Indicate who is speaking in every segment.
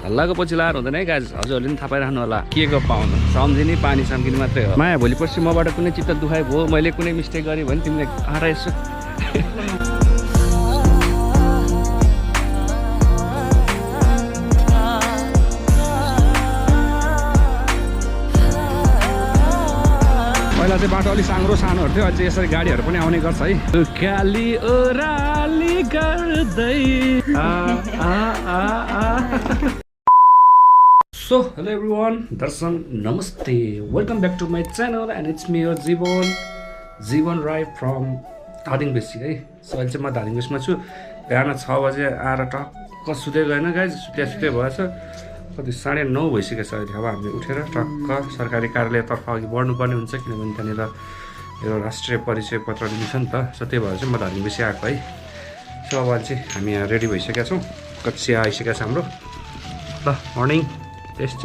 Speaker 1: हल्लाको पछि लाएर हुँदैन है गाइज हजुरहरूले पनि थाहा पाइराख्नु होला के को पाउनु सम्झिने पानी सम्झिने मात्रै हो माया भोलि पर्सि मबाट कुनै चित्त दुखाइ भयो मैले कुनै मिस्टेक गरेँ भने तिमीले हराएछु पहिला चाहिँ बाटो अलिक साङ्ग्रो सानोहरू थियो अझै यसरी गाडीहरू पनि आउने गर्छ है काली ओराली गर्दै सो हेलो एभ्रिवान दर्शन नमस्ते welcome back to my channel and it's me your Jiwan Rai from धादिङबेसी है सो अहिले चाहिँ म धादिङबेसीमा छु बिहान 6 बजे आएर टक्क सुत्दै गएन गाइज सुत्दै भएछ कति 9:30 भइसकेको छ अहिले अब हामीले उठेर टक्क सरकारी कार्यालयतर्फ अघि बढ्नुपर्ने हुन्छ किनभने त्यहाँनिर यो राष्ट्रिय परिचय पत्र दिन्छ नि त सो त्यही भएर चाहिँ म धादिङबेसी आएको है सो अब चाहिँ हामी यहाँ रेडी भइसकेका छौँ कक्षा आइसकेको छ हाम्रो ल मर्निङ टेस्ट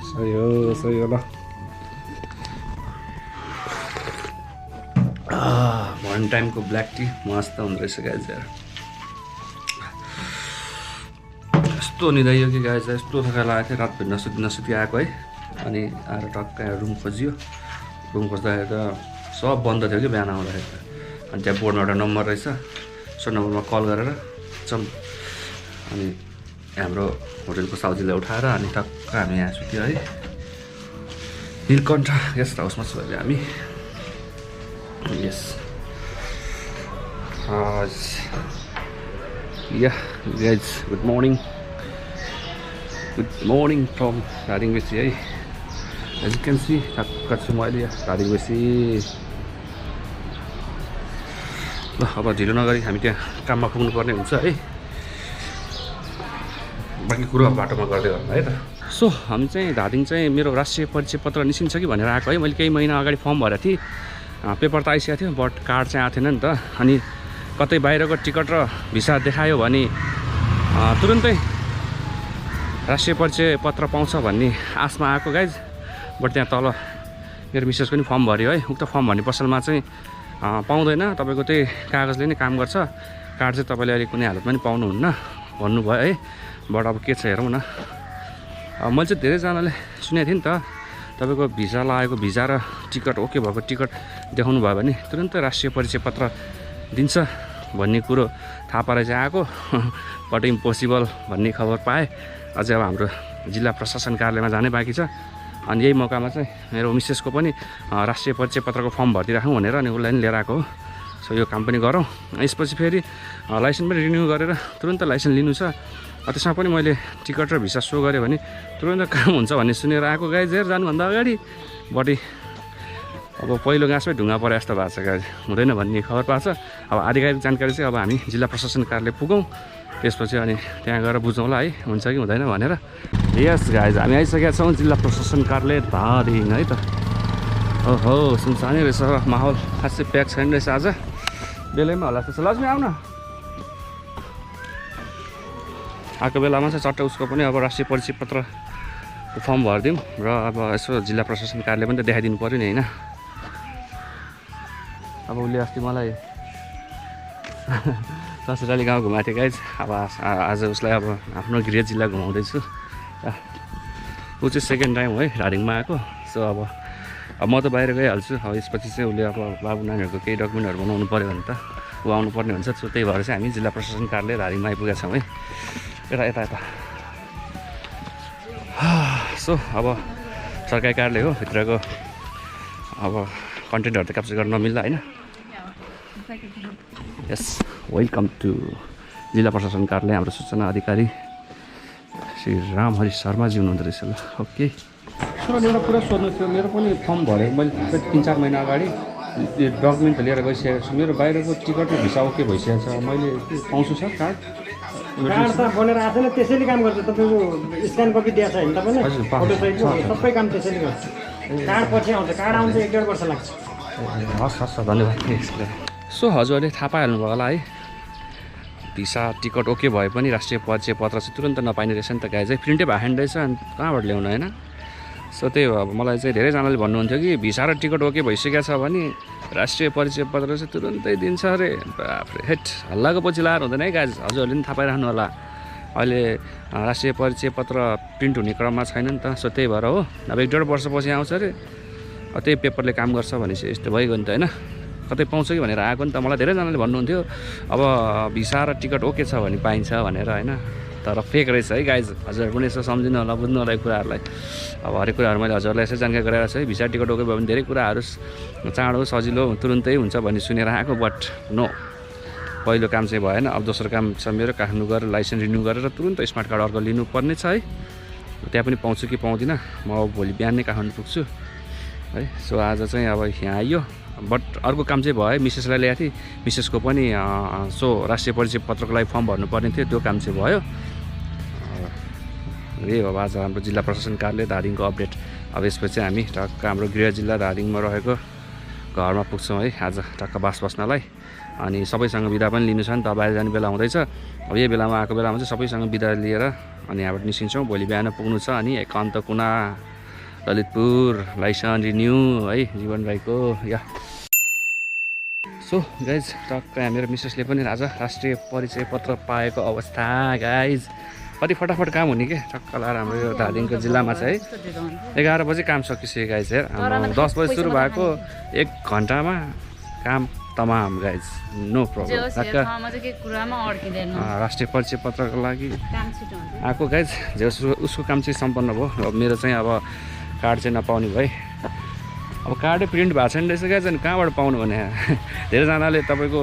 Speaker 1: सही हो ल मर्निङ टाइमको ब्ल्याक टी मस्त हुँदो रहेछ गाइज यार यस्तो निदाइयो कि गाइज यस्तो थकाइ लागेको थियो रातभरि नसुती आएको है अनि आएर टक्क रुम खोजियो रुम खोज्दाखेरि त सब बन्द थियो कि बिहान आउँदाखेरि अनि त्यहाँ बोर्डमा एउटा नम्बर रहेछ सो नम्बरमा कल गरेर चम अनि हाम्रो होटलको साउजीलाई उठाएर अनि टक्क हामी यहाँ सुत्यो है नीलकण्ठ गेस्ट हाउसमा छु अहिले हामी यस yeah guys good morning from धादिङबेसी है एज यु क्यान सी टक्क छु म अहिले धादिङबेसी ल अब ढिलो नगरी हामी त्यहाँ काममा पुग्नुपर्ने हुन्छ है बाँकी कुरो बाटोमा गर्दै गर्नु है त सो हामी चाहिँ धादिङ चाहिँ मेरो राष्ट्रिय परिचय पत्र निस्किन्छ कि भनेर आएको है मैले केही महिना अगाडि फर्म भरेको थिएँ पेपर त आइसकेको थियो बट कार्ड चाहिँ आएको थिएन नि त अनि कतै बाहिरको टिकट र भिसा देखायो भने तुरुन्तै राष्ट्रिय परिचय पत्र पाउँछ भन्ने आशमा आएको गाइज बट त्यहाँ तल मेरो मिसेसको पनि फर्म भर्यो है उक्त फर्म भर्ने पसलमा चाहिँ पाउँदैन तपाईँको त्यही कागजले नै काम गर्छ कार्ड चाहिँ तपाईँले अहिले कुनै हालतमा पनि पाउनुहुन्न भन्नुभयो है बट अब के छ हेरौँ न मैले चाहिँ धेरैजनाले सुनेको थिएँ नि त तपाईँको भिसा लागेको भिसा र टिकट ओके भएको टिकट देखाउनु भयो भने तुरन्तै राष्ट्रिय परिचय पत्र दिन्छ भन्ने कुरो थाहा पाएर चाहिँ आएको बट इम्पोसिबल भन्ने खबर पाएँ अझै अब हाम्रो जिल्ला प्रशासन कार्यालयमा जानै बाँकी छ अनि यही मौकामा चाहिँ मेरो मिसेसको पनि राष्ट्रिय परिचय पत्रको फर्म भरिदिइराखौँ भनेर अनि उसलाई पनि लिएर आएको हो सो यो काम पनि गरौँ यसपछि फेरि लाइसेन्स पनि रिन्यू गरेर तुरन्त लाइसेन्स लिनु छ त्यसमा पनि मैले टिकट र भिसा सो गरेँ भने तुरन्त काम हुन्छ भन्ने सुनेर आएको गाइज हेर जानुभन्दा अगाडि बडी अब पहिलो गाँसमै ढुङ्गा परे जस्तो भएको छ गाइज हुँदैन भन्ने खबर पाएको छ अब आधिकारिक जानकारी चाहिँ अब हामी जिल्ला प्रशासन कार्यालय पुगौँ त्यसपछि अनि त्यहाँ गएर बुझौँला है हुन्छ कि हुँदैन भनेर यस गाइज हामी आइसकेका छौँ जिल्ला प्रशासन कार्यालय धादिङ है त ओहो सुनसानै रहेछ माहौल खासै प्याक छैन रहेछ आज बेलैमा होला त्यसो लक्ष्मी आउन आएको बेलामा चाहिँ चट्ट उसको पनि अब राष्ट्रिय परिचय पत्रको फर्म भरिदिउँ र अब यसो जिल्ला प्रशासन कार्यालय पनि त देखाइदिनु पऱ्यो नि होइन अब उसले अस्ति मलाई ससुराली गाउँ घुमाएको थियो गाइज अब आज उसलाई अब आफ्नो गृह जिल्ला घुमाउँदैछु ऊ चाहिँ सेकेन्ड टाइम है धादिङमा आएको सो अब म त बाहिर गइहाल्छु अब यसपछि चाहिँ उसले अब बाबु नानीहरूको केही डकुमेन्टहरू बनाउनु पऱ्यो भने त ऊ आउनुपर्ने हुन्छ सो त्यही भएर चाहिँ हामी जिल्ला प्रशासन कार्यालय धादिङमा आइपुगेका छौँ है यता सो अब सरकारी कार्यालय हो भित्रको अब कन्टेन्टहरू त क्याप्चर गर्न नमिल्ला होइन यस वेलकम टु जिल्ला प्रशासन कार्यालय हाम्रो सूचना अधिकारी श्री रामहरि शर्माजी हुनुहुँदो रहेछ ल ओके सर एउटा कुरा सोध्नु थियो मेरो पनि फर्म भरेँ मैले 3-4 महिना अगाडि डकुमेन्ट लिएर गइसकेको छु मेरो बाहिरको टिकट र भिसा ओके भइसकेको छ मैले पाउँछु सर कार्ड
Speaker 2: कार्ड त बनेर आएको छैन त्यसैले काम गर्छ तपाईँको स्क्यान कपी दिएको छ होइन तपाईँले फोटो सहितको सबै काम त्यसैले गर्छ कार्ड पछि आउँछ कार्ड आउँछ 1-1.5 वर्ष लाग्छ
Speaker 1: हस् धन्यवाद सो हजुरले थाहा पाइहाल्नु भयो होला है भिसा टिकट ओके भए पनि राष्ट्रिय परिचय पत्र चाहिँ तुरन्त नपाइने रहेछ नि त गाइज है प्रिन्टै भएन रहेछ अनि कहाँबाट ल्याउनु होइन सो त्यही हो अब मलाई चाहिँ धेरैजनाले भन्नुहुन्थ्यो कि भिसा र टिकट ओके भइसकेको छ भने राष्ट्रिय परिचय पत्र चाहिँ तुरन्तै दिन्छ अरे बाफ्रे हेट हल्लाको पछि लाएर हुँदैन है गाइज हजुरहरूले पनि थाहा पाइराख्नु होला अहिले राष्ट्रिय परिचय पत्र प्रिन्ट हुने क्रममा छैन नि त, सो त्यही भएर हो। अब 1.5 वर्षपछि आउँछ अरे, त्यही पेपरले काम गर्छ भनेपछि यस्तो भइगयो नि त होइन। कतै पाउँछ कि भनेर आएको नि त, मलाई धेरैजनाले भन्नुहुन्थ्यो अब भिसा र टिकट ओके छ भने पाइन्छ भनेर होइन, तर फेक रहेछ है गाइज। हजुरहरू पनि यसो सम्झिनु होला, बुझ्नु होला यो कुराहरूलाई। अब हरेक कुराहरू मैले हजुरलाई यसो जानकारी गराएर चाहिँ भिसा टिकट ओके भयो भने धेरै कुराहरू चाँडो सजिलो तुरुन्तै हुन्छ भन्ने सुनेर आएको, बट नो, पहिलो काम चाहिँ भएन। अब दोस्रो काम छ मेरो, काठमाडौँ गएर लाइसेन्स रिन्यू गरेर तुरुन्त स्मार्ट कार्ड अर्को लिनुपर्ने छ है। त्यहाँ पनि पाउँछु कि पाउँदिनँ, म भोलि बिहान नै काठमाडौँ पुग्छु है। सो आज चाहिँ अब यहाँ आइयो, बट अर्को काम चाहिँ भयो है, मिसेसलाई ल्याएको थिएँ, मिसेसको पनि सो राष्ट्रिय परिचय पत्रको लागि फर्म भर्नुपर्ने थियो, त्यो काम चाहिँ भयो। यही हो आज हाम्रो जिल्ला प्रशासन कार्यालय धादिङको अपडेट। अब यसपछि हामी टक्क हाम्रो गृह जिल्ला धादिङमा रहेको घरमा पुग्छौँ है आज टक्क बास बस्नलाई। अनि सबैसँग बिदा पनि लिनु छ नि त, बाहिर जाने बेला हुँदैछ। अब यही बेलामा आएको बेलामा चाहिँ सबैसँग बिदा लिएर अनि यहाँबाट निस्किन्छौँ। भोलि बिहान पुग्नु छ अनि एकान्त कुना ललितपुर लाइसेन्स रिन्यू है जीवन राईको या। सो गाइज टक्क यहाँ मेरो मिसेसले पनि आज राष्ट्रिय परिचय पत्र पाएको अवस्था गाइज। कति फटाफट काम हुने के, टक्क लाएर हाम्रो यो धादिङको जिल्लामा चाहिँ 11 बजे काम सकिसक्यो गाइज। हेर हाम्रो 10 बजे सुरु भएको 1 घन्टामा काम तमाम गाइज, नो प्रब्लम। राष्ट्रिय परिचय पत्रको लागि आएको गाइज, जे उसको काम चाहिँ सम्पन्न भयो। अब मेरो चाहिँ अब कार्ड चाहिँ नपाउने भए, अब कार्डै प्रिन्ट भएको छैन रहेछ गाइज, अनि कहाँबाट पाउनु भने धेरैजनाले तपाईँको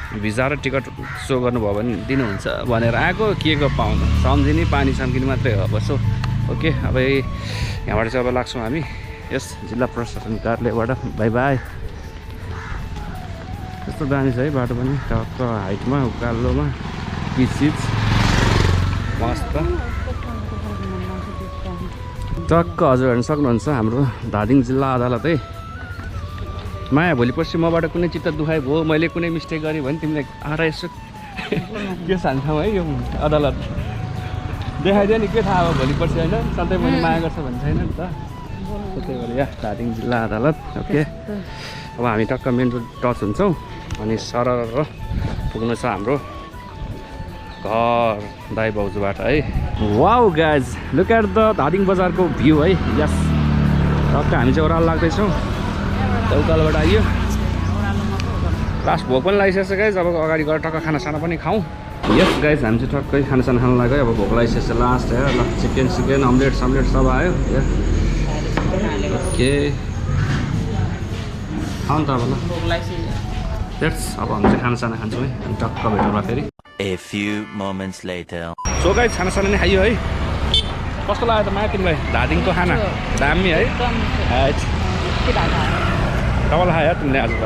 Speaker 1: भिजा र टिकट सो गर्नुभयो भने दिनुहुन्छ भनेर आएको, के को पाउनु, सम्झिने पानी सम्झिने मात्रै हो। अब सो ओके, अब यहाँबाट चाहिँ अब लाग्छौँ हामी यस जिल्ला प्रशासन कार्यालयबाट। By by. यस्तो दामी छ है बाटो पनि, टक्क हाइटमा उकालोमा पिच मस्त। टक्क हजुर हेर्न सक्नुहुन्छ हाम्रो धादिङ जिल्ला अदालत है। माया भोलि पर्सि मबाट कुनै चित्त दुखाइ भयो, मैले कुनै मिस्टेक गरेँ भने तिमीलाई आएर यसो के सानो ठाउँ है यो अदालत देखाइदियो नि, के थाहा हो भोलि पर्सि होइन, सधैँ पनि माया गर्छ भन्ने छैन नि त। त्यही भएर या धादिङ जिल्ला अदालत ओके। अब हामी टक्क मेन रोड टच हुन्छौँ अनि सरर पुग्नु छ हाम्रो घर दाई भाउजूबाट है। Wow guys look at the Dhading बजारको भ्यू है। यस टक्क हामी चाहिँ ओह्रालो लाग्दैछौँ, उकालोबाट आइयो। लास्ट भोक पनि लागिसकेको छ गाइज, अब अगाडि गएर टक्क खानासाना पनि खाउँ। यस गाइज हामी चाहिँ टक्कै खानासाना खानु लाग्यो, अब भोक लागिसकेको छ लास्ट है। ल चिकन अम्लेट सम्लेट सब आयो ओके, खाउँ त अब ल। अब हामी चाहिँ खानासाना खान्छौँ है, अनि टक्क भेटौँला फेरि।
Speaker 3: A few moments later.
Speaker 1: So guys खानासाना नै खाइयो है। कस्तो लाग्यो त माया तिमीलाई धादिङको खाना? दामी है, डबल खायो तिमीले आज त।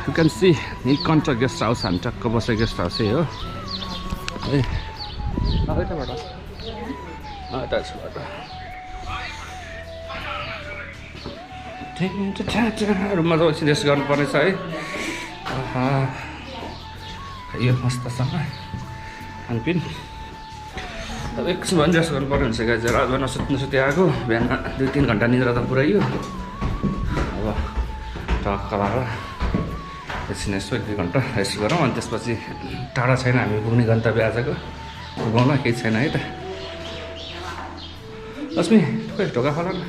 Speaker 1: You can see Nilkantha guest house, हामी टक्क बसेको गेस्ट हाउसै हो है। रुममा त एकछिन रेस्ट गर्नुपर्ने छ है। यो मस्तसँग खानपिन अब एकछिन भए रेस्ट गर्नुपर्ने हुन्छ गाइज। रात भएर नसुत्नु आएको, बिहान 2-3 घन्टा निद्रा त पुऱ्याइयो। अब टक्क लगाएर एकछिन यसो 1-2 घन्टा रेस्ट गरौँ, अनि त्यसपछि टाढा छैन हामी पुग्ने गन्तव्य आजको, पुगौँला केही छैन है त। लक्ष्मी खोइ ढोका खोला न।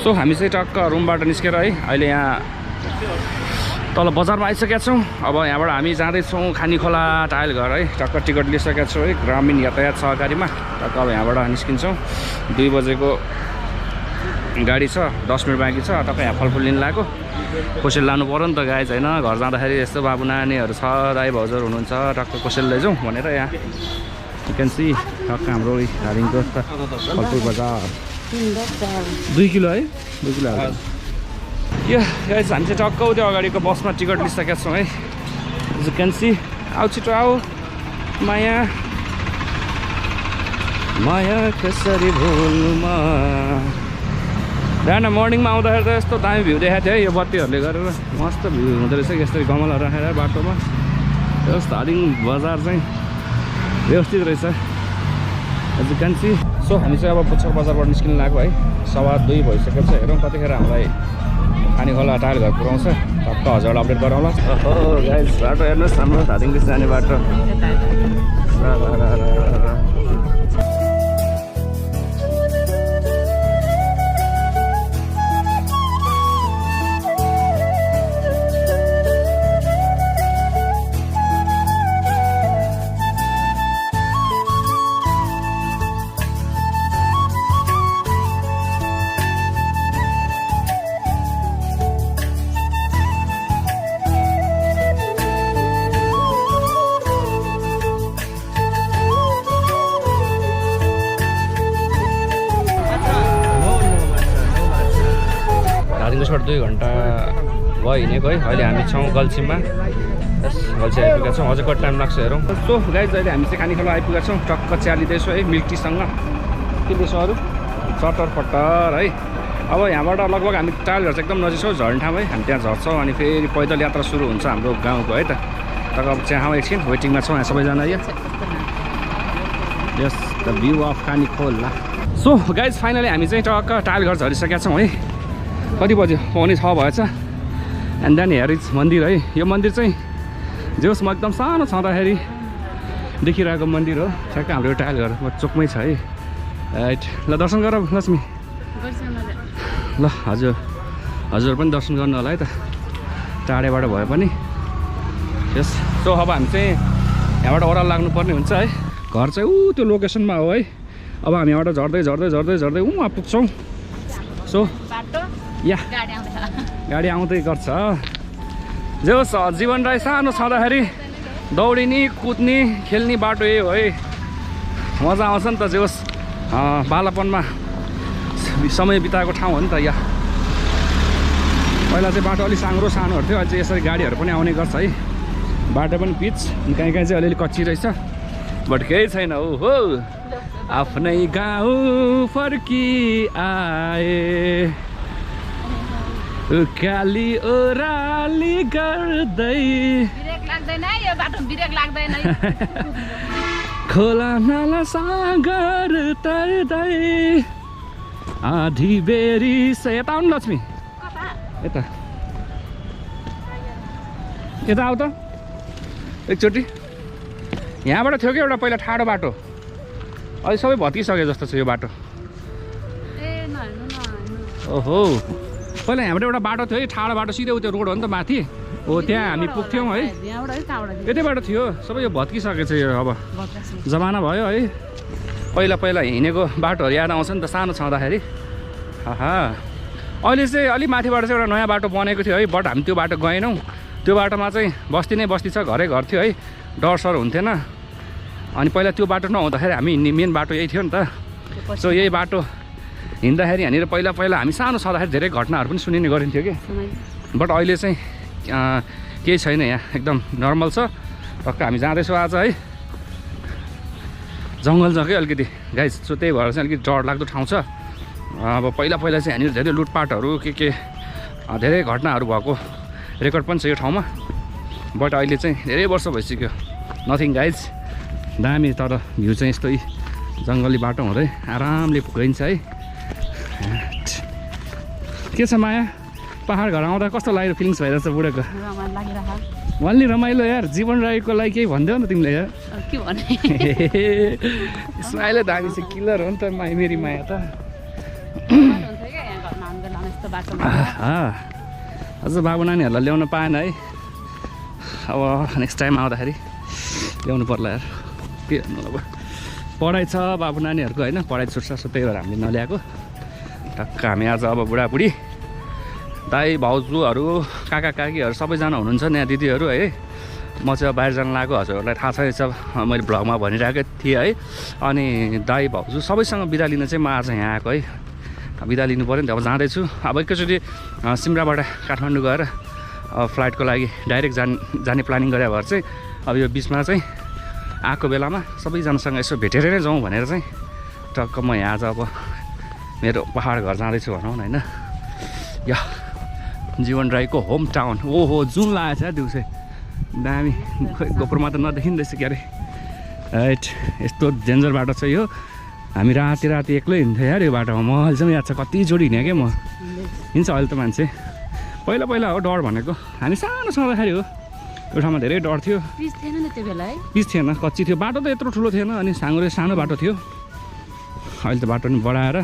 Speaker 1: सो हामी चाहिँ टक्क रुमबाट निस्केर है अहिले यहाँ तल बजारमा आइसकेका छौँ। अब यहाँबाट हामी जाँदैछौँ खानीखोला टाइल घर है। टक्क टिकट लिइसकेका छौँ है, ग्रामीण यातायात सहकारीमा। टक्क अब यहाँबाट निस्किन्छौँ, 2 बजेको गाडी छ, 10 मिनट बाँकी छ। टक्क यहाँ फलफुल लिन लाग्यो, कोसेल लानु पऱ्यो नि त गाइज होइन। घर जाँदाखेरि यस्तो बाबु नानीहरू छ, दाइ भाउजूहरू हुनुहुन्छ, टक्क कोसेल लैजाउँ भनेर यहाँ चिकन सी टक्क हाम्रो धादिङको फलफुल बजार 2 किलो है, 2 किलो हाल्छ। यो गाइज हामी चाहिँ टक्क त्यो अगाडिको बसमा टिकट लिइसकेका छौँ है। यु क्यान सी आऊ छिटो आऊ माया, माया कसरी भुल्नुमा। बिहान मर्निङमा आउँदाखेरि त यस्तो दामी भ्यू देखाएको थियो है, यो बत्तीहरूले गरेर मस्त भ्यू हुँदो रहेछ। यस्तरी गमला राखेर बाटोमा यस्तो धादिङ बजार चाहिँ व्यवस्थित रहेछ। You can C. सो हामी चाहिँ अब पुच्छर बजारबाट निस्किनु लाग्यो है, 2:15 भइसकेको छ। हेरौँ कतिखेर हामीलाई खानीखोला टाइल घर पुऱ्याउँछ, टक्क हजुरलाई अपडेट गराउँला। गाइज बाटो हेर्नुहोस्, हाम्रो धादिङदेखि जाने बाटो छोड 2 घन्टा भयो हिँडेको है। अहिले हामी छौँ गल्छीमा। गल्छी आइपुगेका छौँ। अझै कति टाइम लाग्छ हेरौँ। सो गाइज अहिले हामी चाहिँ खाने खाना आइपुगेका छौँ। टक्क चिया लिँदैछु है मिल्क टीसँग। के लिँदैछु अरू चटर पटर है। अब यहाँबाट लगभग हामी टाइल घर चाहिँ एकदम नजिक छौँ झर्ने ठाउँ है। हामी त्यहाँ झर्छौँ अनि फेरि पैदल यात्रा सुरु हुन्छ हाम्रो गाउँको है त। तर अब चाहिँ एकछिन वेटिङमा छौँ यहाँ सबैजना। यस द भ्यू अफ कानी खोला। सो गाइज फाइनली हामी चाहिँ टक्क टाइल घर झरिसकेका छौँ है। कति बज्यो 6:45 भएछ। एन्ड देन हेयर इज मन्दिर है। यो मन्दिर चाहिँ जे होस् म एकदम सानो छँदाखेरि देखिरहेको मन्दिर हो। ठ्याक्क हाम्रो यो टाइल घर चोकमै छ है। राइट ल दर्शन गर लक्ष्मी। ल हजुर पनि दर्शन गर्नु होला है त टाढेबाट भए पनि। यस सो अब हामी चाहिँ यहाँबाट ओह्रालो लाग्नुपर्ने हुन्छ है। घर चाहिँ त्यो लोकेसनमा हो है। अब हामी यहाँबाट झर्दै उहाँ पुग्छौँ। सो या गाडी आउँदै गर्छ। जे होस् जीवन राई सानो छँदाखेरि दौडिने कुद्ने खेल्ने बाटो यही हो है। मजा आउँछ नि त। जे होस् बालापनमा समय बिताएको ठाउँ हो नि त यहाँ। पहिला चाहिँ बाटो अलिक साँग्रो सानोहरू थियो। अहिले चाहिँ यसरी गाडीहरू पनि आउने गर्छ है। बाटो पनि पिच कहीँ चाहिँ अलिअलि कच्ची रहेछ। बट केही छैन हो आफ्नै गाउँ फर्की आए काली ओराली गर्दै खोला नाला सागर तर्दै आधी बेरी यता आउनु लक्ष्मी। यता आऊ त एकचोटि। यहाँबाट थियो कि एउटा पहिला ठाडो बाटो। अहिले सबै भत्किसक्यो जस्तो छ यो बाटो। ओहो पहिला यहाँबाट एउटा बाटो थियो है ठाडो बाटो सिधै त्यो रोड हो नि त माथि हो। त्यहाँ हामी पुग्थ्यौँ है। यतैबाट थियो सबै यो भत्किसकेको छ यो। अब जमाना भयो है। पहिला हिँडेको बाटोहरू याद आउँछ नि त सानो छँदाखेरि। अहिले चाहिँ अलिक माथिबाट चाहिँ एउटा नयाँ बाटो बनेको थियो है। बट हामी त्यो बाटो गएनौँ। त्यो बाटोमा चाहिँ बस्ती नै बस्ती छ घरै घर थियो है। डरसर हुन्थेन। अनि पहिला त्यो बाटो नहुँदाखेरि हामी हिँड्ने मेन बाटो यही थियो नि त। सो यही बाटो हिँड्दाखेरि यहाँनिर पहिला हामी सानो छँदाखेरि धेरै घटनाहरू पनि सुनिने गरिन्थ्यो कि। बट अहिले चाहिँ केही छैन यहाँ एकदम नर्मल छ। टक्क हामी जाँदैछौँ आज है। जङ्गल छ कि अलिकति गाइस। सो त्यही भएर चाहिँ अलिकति डरलाग्दो ठाउँ छ। अब पहिला चाहिँ यहाँनिर धेरै लुटपाटहरू के धेरै घटनाहरू भएको रेकर्ड पनि छ यो ठाउँमा। बट अहिले चाहिँ धेरै वर्ष भइसक्यो नथिङ गाइज। दामी तर भ्यू चाहिँ यस्तै जङ्गली बाटो हुँदै आरामले गइन्छ है। के छ माया पहाड घर आउँदा कस्तो लाग्यो फिलिङ्स भइरहेछ बुढेको? अलि रमाइलो यार। जीवन राईको लागि केही भनिदेऊ न तिमीले यार। के भने स्माइलै दामी छ किलर हो नि त मेरी माया त। अझ बाबु नानीहरूलाई ल्याउन पाएन है। अब नेक्स्ट टाइम आउँदाखेरि ल्याउनु पर्ला यार। के अब पढाइ छ बाबु नानीहरूको होइन। पढाइ छुट्छ। सो त्यही भएर हामीले नल्याएको। टक्क हामी आज अब बुढाबुढी दाई भाउजूहरू काका काकीहरू सबैजना हुनुहुन्छ नि यहाँ दिदीहरू है। म चाहिँ बाहिर जान लागेको हजुरहरूलाई थाहा छैछ मैले भ्लगमा भनिरहेको थिएँ है। अनि दाई भाउजू सबैसँग बिदा लिन चाहिँ म आज यहाँ आएको है। बिदा लिनु पऱ्यो नि त। अब जाँदैछु। अब एकैचोटि सिमराबाट काठमाडौँ गएर फ्लाइटको लागि डाइरेक्ट जाने प्लानिङ गरे भएर चाहिँ अब यो बिचमा चाहिँ आएको बेलामा सबैजनासँग यसो भेटेर नै जाउँ भनेर चाहिँ टक्क म यहाँ आज अब मेरो पहाड घर जाँदैछु भनौँ न होइन। या जीवन राईको होम टाउन। ओहो जुन लागेको छ दिउँसै दामी। खोइ गोप्रोमा त नदेखिँदैछ क्यारे। राइट यस्तो डेन्जर बाटो छ यो। हामी राति एक्लै हिँड्थ्यो यार यो बाटोमा। म अहिलेसम्म याद छ कतिचोटि हिँडेँ क्या म। हिँड्छ अहिले त मान्छे। पहिला हो डर भनेको। हामी सानो छँदाखेरि हो यो ठाउँमा धेरै डर थियो। पिच थिएन नि त्यो बेला है। पिच थिएन कच्ची थियो बाटो त यत्रो ठुलो थिएन। अनि सानो बाटो थियो। अहिले त बाटो पनि बढाएर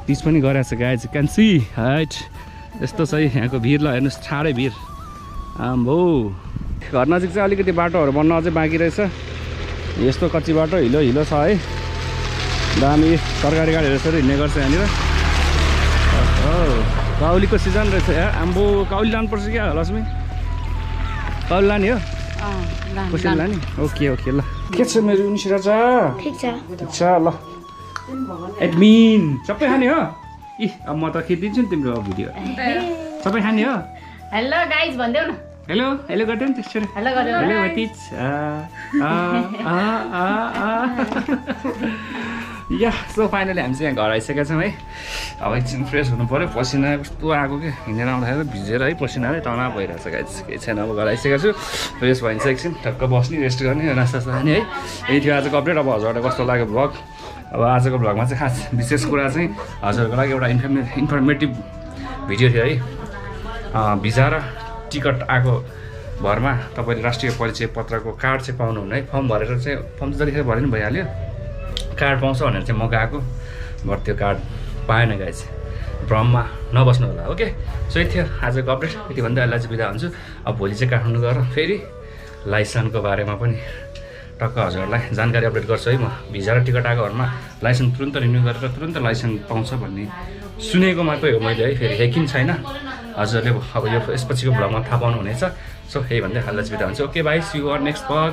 Speaker 1: पिच पनि गरेको छ गाइज क्यान सी हाइट। यस्तो छ यहाँको भिड ल हेर्नुहोस् ठाडै भिड आम्बो। घर नजिक चाहिँ अलिकति बाटोहरू बन्न अझै बाँकी रहेछ। यस्तो कच्ची बाटो हिलो छ है। दामी सरकारी गाडीहरू यसरी हिँड्ने गर्छ यहाँनिर। काउलीको सिजन रहेछ यार। आम्बो काउली लानुपर्छ क्या लक्ष्मी? काउली लाने हो? कसरी लाने? ओके ल। के छ मेरो निशिराजा? ठिक छ ल। एडमिन सबै खाने हो? अब म त खिचिदिन्छु नि तिम्रो भिडियो। सबै खाने हो
Speaker 4: हेलो गाइज भन्देऊ न
Speaker 1: हेलो हेलो गर्दैन त्यसरी
Speaker 4: हेलो गर्नु
Speaker 1: हेलो भतिज या सो फाइनली हामी चाहिँ यहाँ घर आइसकेका छौँ है अब एकछिन फ्रेस हुनु पऱ्यो पसिना कस्तो आएको क्या हिँडेर आउँदाखेरि भिजेर है पसिना है तनाव भइरहेको छ गाइज केही छैन अब घर आइसकेको छु फ्रेस भइन्छ एकछिन ठक्क बस्ने रेस्ट गर्ने नास्ता खाने है यही थियो आजको अपडेट अब हजुरहरूलाई कस्तो लाग्यो भ्लग अब आजको भ्लगमा चाहिँ खास विशेष कुरा चाहिँ हजुरहरूको लागि एउटा इन्फर्मेटिभ भिडियो थियो है भिजा र टिकट आएको भरमा तपाईँले राष्ट्रिय परिचय पत्रको कार्ड चाहिँ पाउनुहुन्न है फर्म भरेर चाहिँ फर्म त जतिखेर भरे नि भइहाल्यो कार्ड पाउँछ भनेर चाहिँ म गएको बट त्यो कार्ड पाएन गाइज भ्रममा नबस्नु होला ओके सो यति थियो आजको अपडेट यति भन्दै अहिले चाहिँ बिदा हुन्छु अब भोलि चाहिँ काठमाडौँ गएर फेरि लाइसेन्सको बारेमा पनि टक्क हजुरहरूलाई जानकारी अपडेट गर्छु है म भिजा र टिकट आएको भरमा लाइसेन्स तुरन्त रिन्यू गरेर तुरन्त लाइसेन्स पाउँछ भन्ने सुनेको मात्रै हो मैले है फेरि यकिन छैन हजुरले अब यो यसपछिको भ्लगमा थाहा पाउनुहुनेछ सो यही भन्दै अहिले चाहिँ बिदा हुन्छ okay bye see you or next vlog